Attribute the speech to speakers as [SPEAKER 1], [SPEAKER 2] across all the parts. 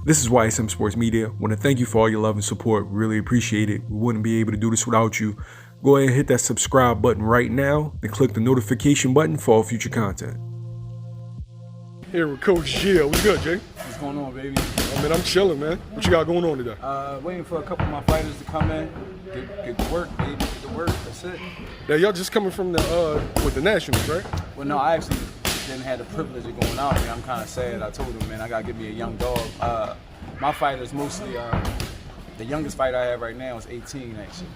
[SPEAKER 1] This is YSM Sports Media. Want to thank you for all your love and support. Really appreciate it. We wouldn't be able to do this without you. Go ahead and hit that subscribe button right now and click the notification button for all future content.
[SPEAKER 2] Here with Coach G. What's good, Jay?
[SPEAKER 3] What's going on, baby?
[SPEAKER 2] I mean, I'm chilling, man. What you got going on today?
[SPEAKER 3] Waiting for a couple of my fighters to come in, get to work, baby, get to work. That's it.
[SPEAKER 2] Now, y'all just coming from the Nationals, right?
[SPEAKER 3] Well, no, I actually didn't have the privilege of going out there. I'm kind of sad. I told him, man, I gotta get me a young dog. My fighters mostly, the youngest fighter I have right now is 18, actually.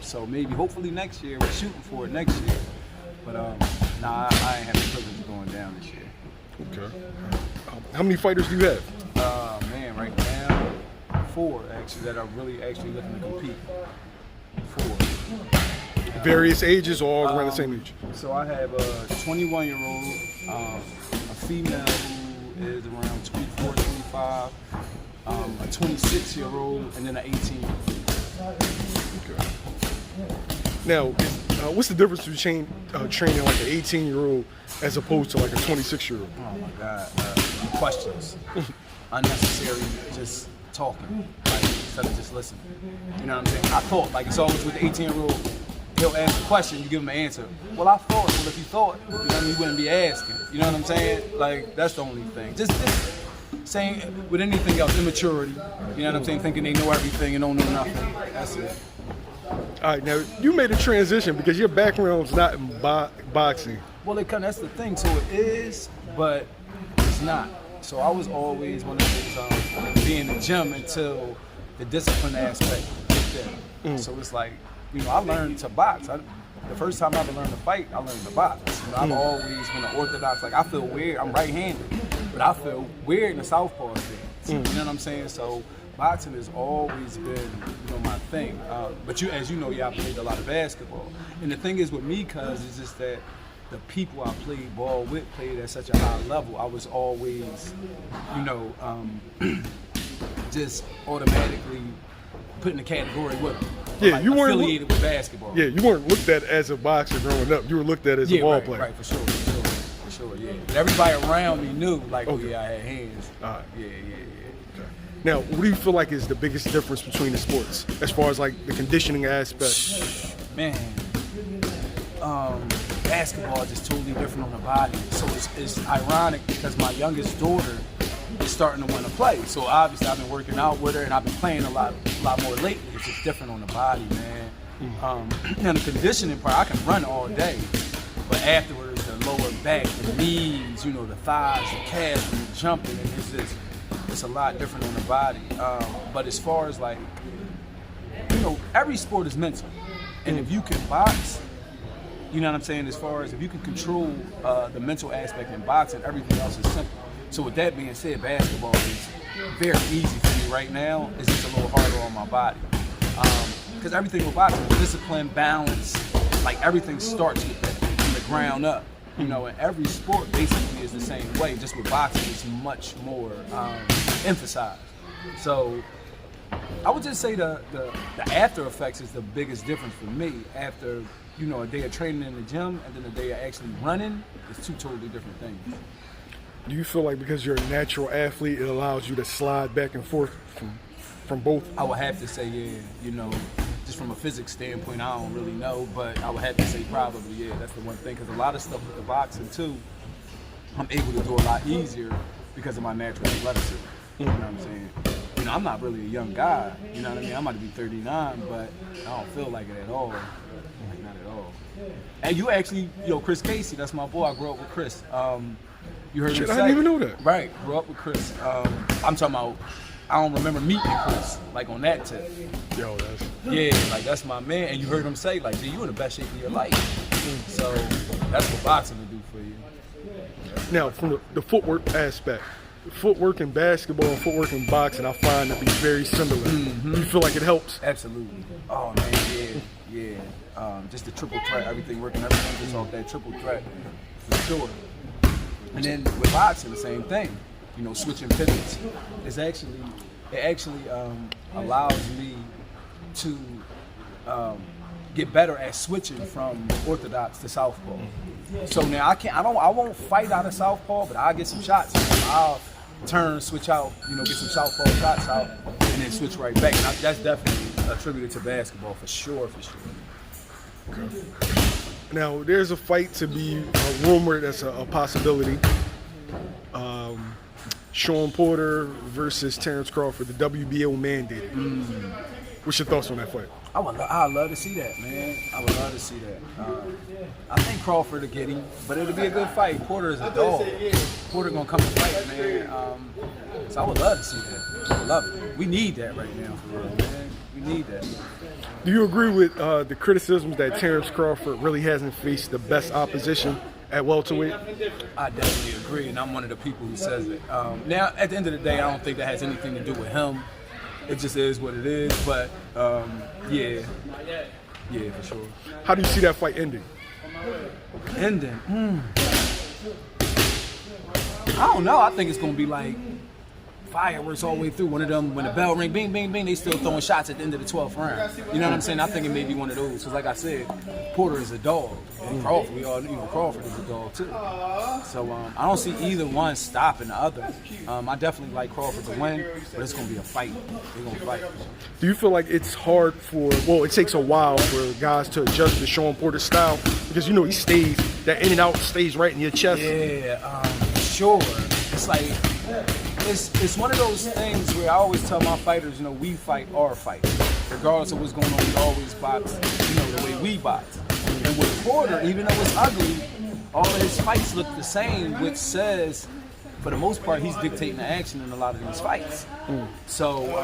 [SPEAKER 3] So maybe, hopefully next year, we're shooting for it next year. But nah, I ain't have the privilege of going down this year.
[SPEAKER 2] Okay. How many fighters do you have?
[SPEAKER 3] Man, right now, 4 actually that are really actually looking to compete. 4.
[SPEAKER 2] Various ages or all around the same age?
[SPEAKER 3] So I have a 21-year-old, a female who is around 24, 25, a 26-year-old, and then an 18-year-old.
[SPEAKER 2] Okay. Now, what's the difference between training like an 18-year-old as opposed to like a 26-year-old?
[SPEAKER 3] Oh my God, questions. Unnecessary, just talking, like, instead of just listening. You know what I'm saying? I thought, like it's always with the 18-year-old, he'll ask a question, you give him an answer. Well, I thought, well, if you thought, you know what I mean, you wouldn't be asking. You know what I'm saying? Like, that's the only thing. Just saying, with anything else, immaturity. You know what I'm saying? Thinking they know everything and don't know nothing. That's it.
[SPEAKER 2] All right, now, you made a transition because your background's not in boxing.
[SPEAKER 3] Well, that's the thing. So it is, but it's not. So I was always one of those, be in the gym until the discipline aspect hit there. So it's like, you know, I learned to box. The first time I ever learned to fight, I learned to box. You know, I've always been an orthodox. Like, I feel weird. I'm right-handed, but I feel weird in the southpaw stance. You know what I'm saying? So boxing has always been, you know, my thing. But as you know, I played a lot of basketball. And the thing is with me, cuz, is just that the people I played ball with played at such a high level. I was always, you know, just automatically put in the category with them.
[SPEAKER 2] Yeah,
[SPEAKER 3] like,
[SPEAKER 2] you weren't
[SPEAKER 3] affiliated with basketball.
[SPEAKER 2] Yeah, you weren't looked at as a boxer growing up. You were looked at as a ball player.
[SPEAKER 3] Right, for sure, yeah. But everybody around me knew, like, okay. Oh yeah, I had hands.
[SPEAKER 2] All right.
[SPEAKER 3] Yeah.
[SPEAKER 2] Okay. Now, what do you feel like is the biggest difference between the sports, as far as like the conditioning aspect?
[SPEAKER 3] Man, basketball is just totally different on the body. So it's ironic because my youngest daughter is starting to want to play. So obviously I've been working out with her and I've been playing a lot more lately. It's just different on the body, man. Now the conditioning part, I can run all day, but afterwards the lower back, the knees, you know, the thighs, the calves, and the jumping, and it's a lot different on the body. But as far as like, you know, every sport is mental, and if you can box, you know what I'm saying, as far as if you can control the mental aspect in boxing, everything else is simple. So with that being said, basketball is very easy for me right now. It's just a little harder on my body. Because everything with boxing is discipline, balance, like everything starts with that from the ground up. You know, and every sport basically is the same way, just with boxing it's much more emphasized. So I would just say the after effects is the biggest difference for me. After, you know, a day of training in the gym and then a day of actually running, it's 2 totally different things.
[SPEAKER 2] Do you feel like because you're a natural athlete, it allows you to slide back and forth from both?
[SPEAKER 3] I would have to say, yeah, you know, just from a physics standpoint, I don't really know, but I would have to say probably, yeah, that's the one thing. Because a lot of stuff with the boxing, too, I'm able to do a lot easier because of my natural athleticism. You know what I'm saying? You know, I'm not really a young guy, you know what I mean? I'm about to be 39, but I don't feel like it at all. Like, not at all. And you actually, you know, Chris Casey, that's my boy. I grew up with Chris. You heard him say.
[SPEAKER 2] I didn't even know that.
[SPEAKER 3] Right, grew up with Chris. I'm talking about, I don't remember meeting Chris, like on that tip.
[SPEAKER 2] Yo,
[SPEAKER 3] yeah, like that's my man. And you heard him say, like, G, you in the best shape of your life. So that's what boxing will do for you.
[SPEAKER 2] Now, from the footwork aspect, footwork in basketball and footwork in boxing, I find to be very similar. Do you feel like it helps?
[SPEAKER 3] Absolutely. Oh man, yeah. Just the triple threat, everything working, everything just off that triple threat, for sure. And then with boxing, the same thing. You know, switching pivots. It actually allows me to get better at switching from orthodox to southpaw. So now I won't fight out of southpaw, but I'll get some shots. turn, switch out, get some southpaw shots out, and then switch right back. And that's definitely attributed to basketball for sure.
[SPEAKER 2] Okay. Now, there's a fight to be rumored that's a possibility. Shawn Porter versus Terence Crawford, the WBO mandated. What's your thoughts on that fight?
[SPEAKER 3] I'd love to see that, man. I would love to see that. I think Crawford will get him, but it'll be a good fight. Porter is a dog. Porter gonna come and fight, man. So I would love to see that. I would love it. We need that right now, for real, man. We need that.
[SPEAKER 2] Do you agree with the criticisms that Terence Crawford really hasn't faced the best opposition at welterweight?
[SPEAKER 3] I definitely agree, and I'm one of the people who says it. Now, at the end of the day, I don't think that has anything to do with him. It just is what it is, but yeah, for sure.
[SPEAKER 2] How do you see that fight ending?
[SPEAKER 3] I don't know. I think it's gonna be like fireworks all the way through. One of them, when the bell ring, bing, bing, bing, they still throwing shots at the end of the 12th round. You know what I'm saying? I think it may be one of those. Because like I said, Porter is a dog. And Crawford, we all Crawford is a dog too. So I don't see either one stopping the other. I definitely like Crawford to win, but it's going to be a fight. They're going to fight.
[SPEAKER 2] Do you feel like it's hard it takes a while for guys to adjust to Shawn Porter's style? Because, he stays, that in and out stays right in your chest.
[SPEAKER 3] Yeah, sure. It's like, it's one of those things where I always tell my fighters, we fight our fight. Regardless of what's going on, we always box, the way we box. And with Porter, even though it's ugly, all of his fights look the same, which says, for the most part, he's dictating the action in a lot of these fights. So,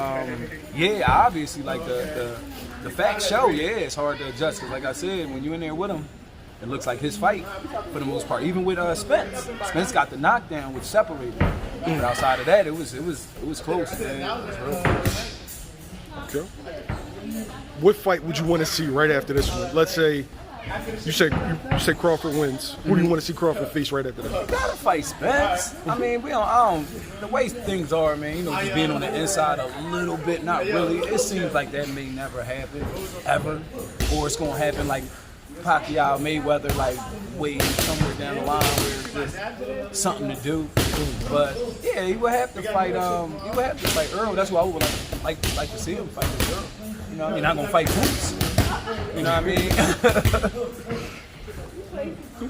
[SPEAKER 3] obviously, like the facts show, it's hard to adjust. Because like I said, when you're in there with him, it looks like his fight, for the most part. Even with Spence. Spence got the knockdown, which separated him. But outside of that, it was close, man. It was real close.
[SPEAKER 2] Okay. What fight would you want to see right after this one? Let's say you say Crawford wins. Who do you want to see Crawford face right after that?
[SPEAKER 3] You gotta fight Spence. I mean, the way things are, man, just being on the inside a little bit, not really. It seems like that may never happen, ever. Or it's gonna happen like Pacquiao, Mayweather, like way somewhere down the line where it's just something to do. But yeah, he would have to fight. He would have to fight Earl. That's why I would like to see him fight with Earl. You're not gonna fight Terence. You know what I mean?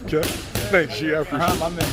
[SPEAKER 2] Okay. Thanks, G. I appreciate it.
[SPEAKER 3] My man.